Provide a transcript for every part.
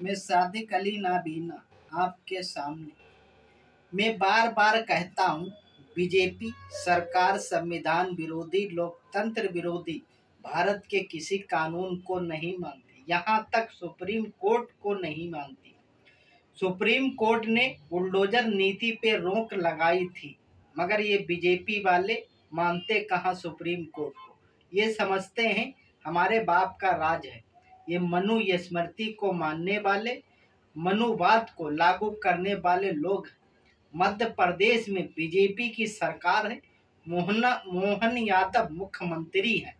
मैं सादिक अली नाबीना आपके सामने मैं बार बार कहता हूँ, बीजेपी सरकार संविधान विरोधी, लोकतंत्र विरोधी, भारत के किसी कानून को नहीं मानती, यहाँ तक सुप्रीम कोर्ट को नहीं मानती। सुप्रीम कोर्ट ने बुलडोजर नीति पे रोक लगाई थी, मगर ये बीजेपी वाले मानते कहाँ सुप्रीम कोर्ट को। ये समझते हैं हमारे बाप का राज है। ये मनु स्मृति को मानने वाले, मनुवाद को लागू करने वाले लोग हैं। मध्य प्रदेश में बीजेपी की सरकार है। मोहन यादव मुख्यमंत्री हैं।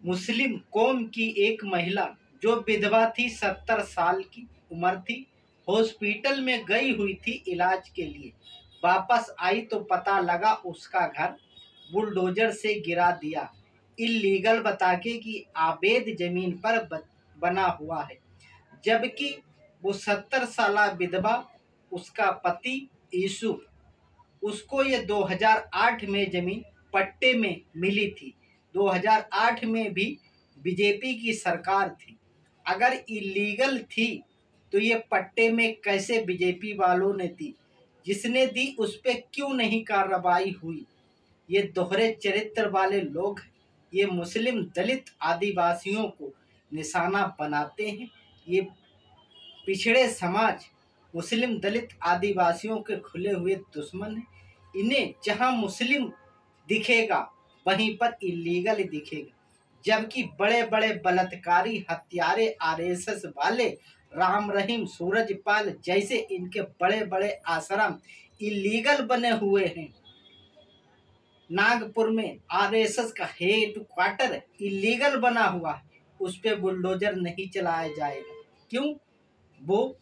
मुस्लिम कौम की एक महिला जो विधवा थी, 70 साल की उम्र थी, हॉस्पिटल में गई हुई थी इलाज के लिए। वापस आई तो पता लगा उसका घर बुलडोजर से गिरा दिया, इल्लीगल बता के कि अवैध जमीन पर बना हुआ है। जबकि वो 70 साल विधवा, उसका पति यूसुफ, उसको ये 2008 में जमीन पट्टे में मिली थी। 2008 में भी बीजेपी की सरकार थी। अगर इलीगल थी तो ये पट्टे में कैसे बीजेपी वालों ने दी? जिसने दी उस पर क्यों नहीं कार्रवाई हुई? ये दोहरे चरित्र वाले लोग हैं। ये मुस्लिम, दलित, आदिवासियों को निशाना बनाते हैं। ये पिछड़े समाज, मुस्लिम, दलित, आदिवासियों के खुले हुए दुश्मन हैं। इन्हें जहां मुस्लिम दिखेगा वहीं पर इलीगल दिखेगा। जबकि बड़े बड़े बलात्कारी, हत्यारे, आरएसएस वाले, राम रहीम, सूरजपाल जैसे इनके बड़े बड़े आश्रम इलीगल बने हुए हैं। नागपुर में आरएसएस का हेड क्वार्टर इलीगल बना हुआ है, उस पे बुलडोजर नहीं चलाया जाएगा। क्यों? वो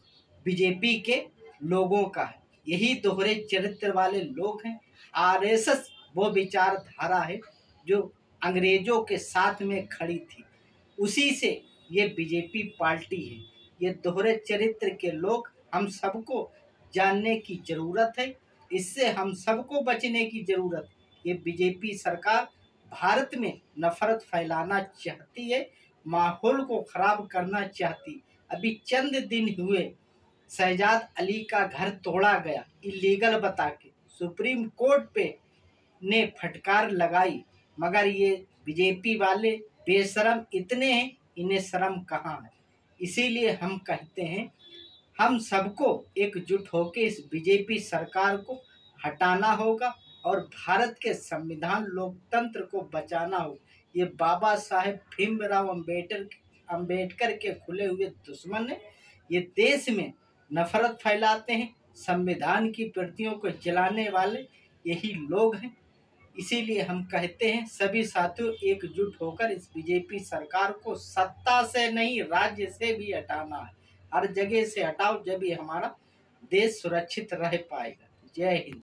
बीजेपी के लोगों का है। यही दोहरे चरित्र वाले लोग हैं। आरएसएस वो विचारधारा है जो अंग्रेजों के साथ में खड़ी थी, उसी से ये बीजेपी पार्टी है। ये दोहरे चरित्र के लोग हम सबको जानने की जरूरत है। इससे हम सबको बचने की जरूरत है। ये बीजेपी सरकार भारत में नफरत फैलाना चाहती है, माहौल को खराब करना चाहती। अभी चंद दिन हुए शहजाद अली का घर तोड़ा गया इलीगल बता के, सुप्रीम कोर्ट पे ने फटकार लगाई, मगर ये बीजेपी वाले बेशरम इतने हैं, इन्हें शर्म कहाँ है। इसीलिए हम कहते हैं हम सबको एकजुट होकर इस बीजेपी सरकार को हटाना होगा और भारत के संविधान, लोकतंत्र को बचाना होगा। ये बाबा साहेब भीमराव अंबेडकर के खुले हुए दुश्मन है। ये देश में नफरत फैलाते हैं। संविधान की प्रतियों को जलाने वाले यही लोग हैं। इसीलिए हम कहते हैं सभी साथियों एकजुट होकर इस बीजेपी सरकार को सत्ता से नहीं, राज्य से भी हटाना है। हर जगह से हटाओ, जब ही हमारा देश सुरक्षित रह पाएगा। जय हिंद।